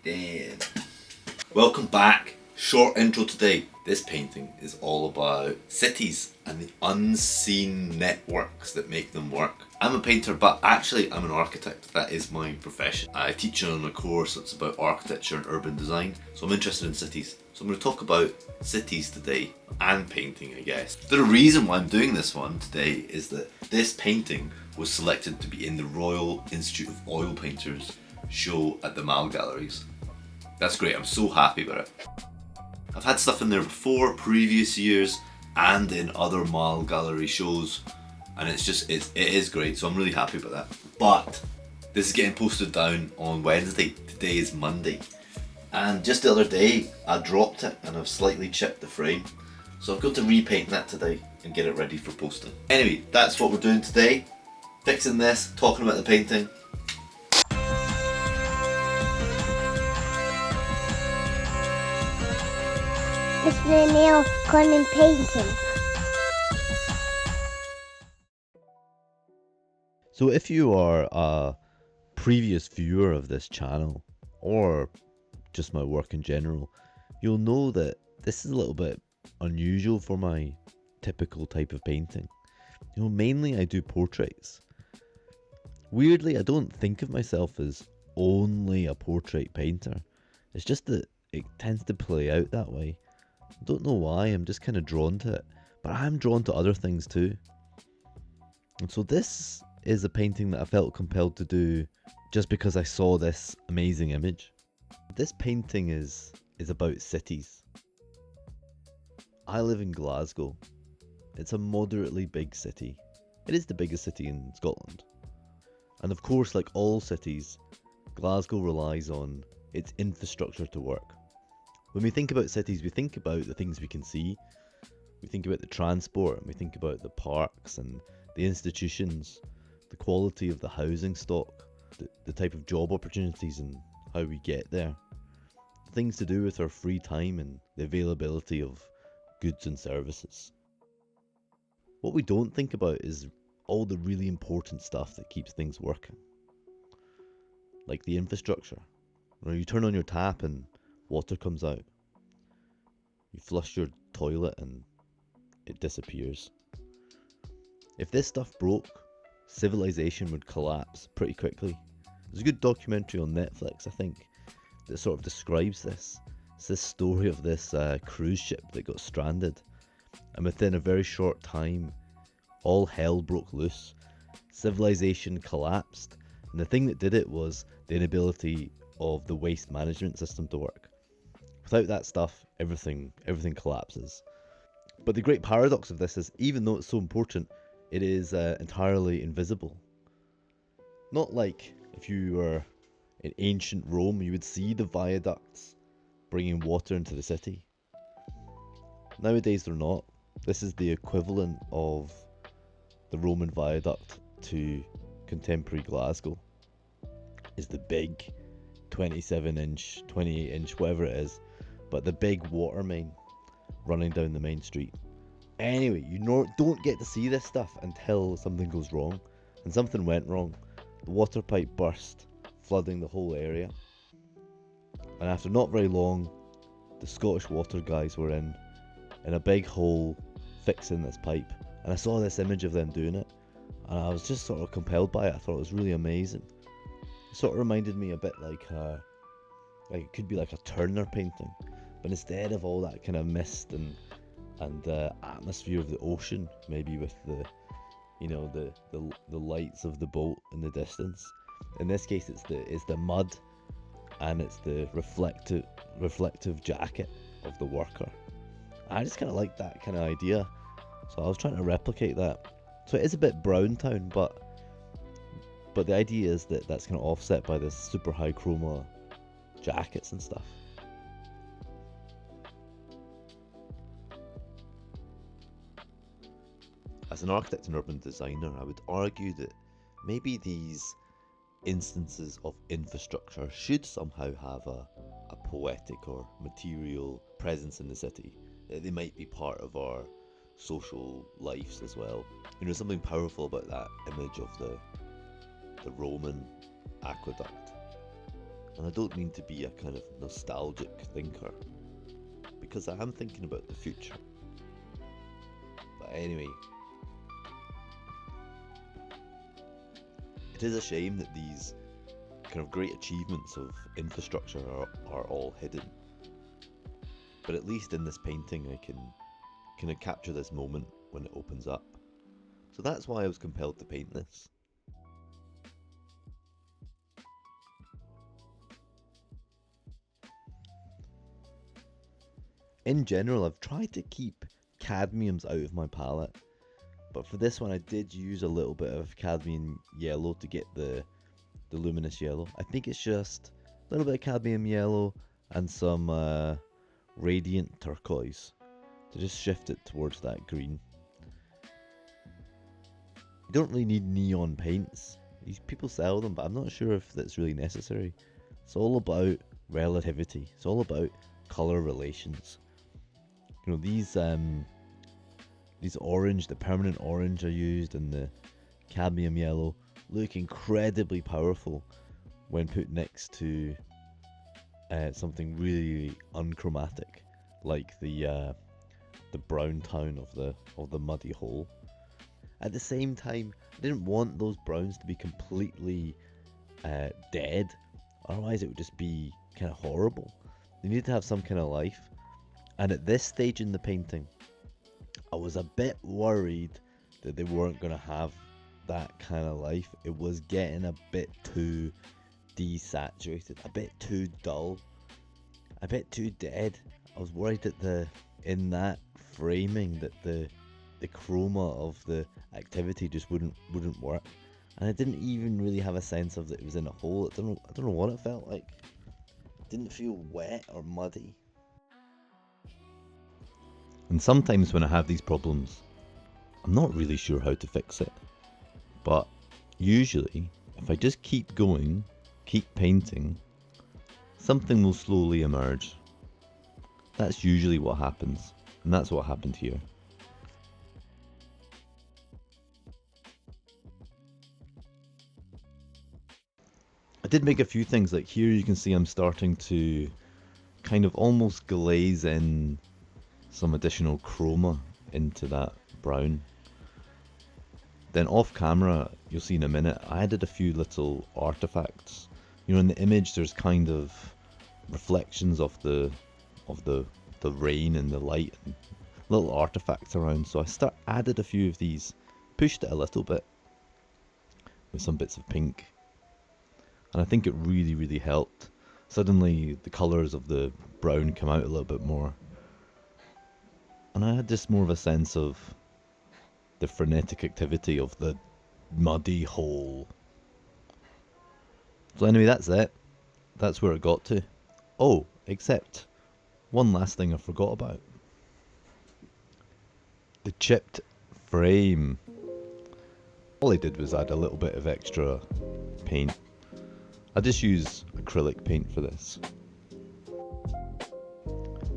Damn. Welcome back. Short intro today. This painting is all about cities and the unseen networks that make them work. I'm a painter, but actually I'm an architect. That is my profession. I teach on a course that's about architecture and urban design, so I'm interested in cities. So I'm going to talk about cities today and painting, I guess. The reason why I'm doing this one today is that this painting was selected to be in the Royal Institute of Oil Painters show at the Mall Galleries. That's great, I'm so happy about it. I've had stuff in there before, previous years, and in other Mall Gallery shows, and it is great, so I'm really happy about that. But this is getting posted down on Wednesday. Today is Monday. And just the other day, I dropped it and I've slightly chipped the frame. So I've got to repaint that today and get it ready for posting. Anyway, that's what we're doing today. Fixing this, talking about the painting. Mr. Neil Conning Painting. So if you are a previous viewer of this channel, or just my work in general, you'll know that this is a little bit unusual for my typical type of painting. Mainly I do portraits. Weirdly, I don't think of myself as only a portrait painter. It's just that it tends to play out that way. I don't know why, I'm just kind of drawn to it. But I'm drawn to other things too. And so this is a painting that I felt compelled to do just because I saw this amazing image. This painting is about cities. I live in Glasgow. It's a moderately big city. It is the biggest city in Scotland. And of course, like all cities, Glasgow relies on its infrastructure to work. When we think about cities, we think about the things we can see. We think about the transport, and we think about the parks and the institutions, the quality of the housing stock, the type of job opportunities and how we get there. Things to do with our free time and the availability of goods and services. What we don't think about is all the really important stuff that keeps things working. Like the infrastructure. You turn on your tap and water comes out. You flush your toilet and it disappears. If this stuff broke, civilization would collapse pretty quickly. There's a good documentary on Netflix, I think, that sort of describes this. It's this story of this cruise ship that got stranded, and within a very short time, all hell broke loose. Civilization collapsed, and the thing that did it was the inability of the waste management system to work. Without that stuff, everything collapses. But the great paradox of this is, even though it's so important, it is entirely invisible. Not like if you were in ancient Rome, you would see the viaducts bringing water into the city. Nowadays they're not. This is the equivalent of the Roman viaduct to contemporary Glasgow. Is the big 27-inch, 28-inch, whatever it is, but the big water main running down the main street. Anyway, you don't get to see this stuff until something goes wrong, and something went wrong. The water pipe burst, flooding the whole area, and after not very long, the Scottish water guys were in a big hole fixing this pipe, and I saw this image of them doing it, and I was just sort of compelled by it. I thought it was really amazing. It sort of reminded me a bit like it could be like a Turner painting, but instead of all that kind of mist and the atmosphere of the ocean, maybe with the lights of the boat in the distance. In this case, it's the mud, and it's the reflective jacket of the worker. I just kind of like that kind of idea, so I was trying to replicate that. So it is a bit brown town, but the idea is that that's kind of offset by this super high chroma jackets and stuff. As an architect and urban designer, I would argue that maybe these instances of infrastructure should somehow have a poetic or material presence in the city. They might be part of our social lives as well. Something powerful about that image of the Roman aqueduct. And I don't mean to be a kind of nostalgic thinker, because I am thinking about the future. But anyway, it is a shame that these kind of great achievements of infrastructure are all hidden. But at least in this painting I can kind of capture this moment when it opens up. So that's why I was compelled to paint this. In general, I've tried to keep cadmiums out of my palette, but for this one I did use a little bit of cadmium yellow to get the luminous yellow. I think it's just a little bit of cadmium yellow and some radiant turquoise to just shift it towards that green. You don't really need neon paints. These people sell them, but I'm not sure if that's really necessary. It's all about relativity. It's all about color relations. You know, these orange, the permanent orange I used, and the cadmium yellow look incredibly powerful when put next to something really unchromatic, like the brown town of the muddy hole. At the same time, I didn't want those browns to be completely dead, otherwise it would just be kind of horrible. They needed to have some kind of life. And at this stage in the painting, I was a bit worried that they weren't going to have that kind of life. It was getting a bit too desaturated, a bit too dull, a bit too dead. I was worried that in that framing that the chroma of the activity just wouldn't work. And I didn't even really have a sense of that it was in a hole. I don't know what it felt like. It didn't feel wet or muddy. And sometimes when I have these problems, I'm not really sure how to fix it. But usually, if I just keep going, keep painting, something will slowly emerge. That's usually what happens, and that's what happened here. I did make a few things, like here you can see I'm starting to kind of almost glaze in some additional chroma into that brown. Then off camera, you'll see in a minute, I added a few little artifacts. You know, in the image there's kind of reflections of the rain and the light and little artifacts around, so I added a few of these, pushed it a little bit with some bits of pink, and I think it really helped. Suddenly the colours of the brown come out a little bit more, and I had just more of a sense of the frenetic activity of the muddy hole. So anyway, that's it. That's where it got to. Oh, except one last thing I forgot about. The chipped frame. All I did was add a little bit of extra paint. I just use acrylic paint for this.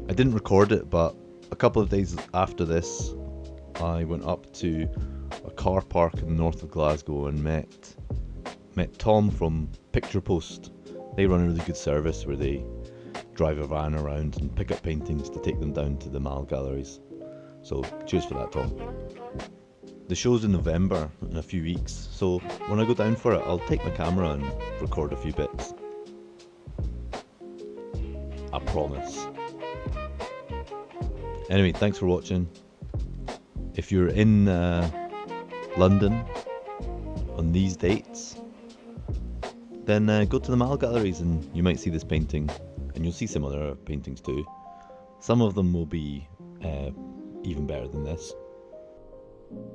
I didn't record it, but a couple of days after this, I went up to a car park in the north of Glasgow and met Tom from Picture Post. They run a really good service where they drive a van around and pick up paintings to take them down to the Mall galleries. So cheers for that, Tom. The show's in November, in a few weeks, so when I go down for it, I'll take my camera and record a few bits. I promise. Anyway, thanks for watching. If you're in London on these dates, then go to the Mall galleries and you might see this painting, and you'll see some other paintings too. Some of them will be even better than this.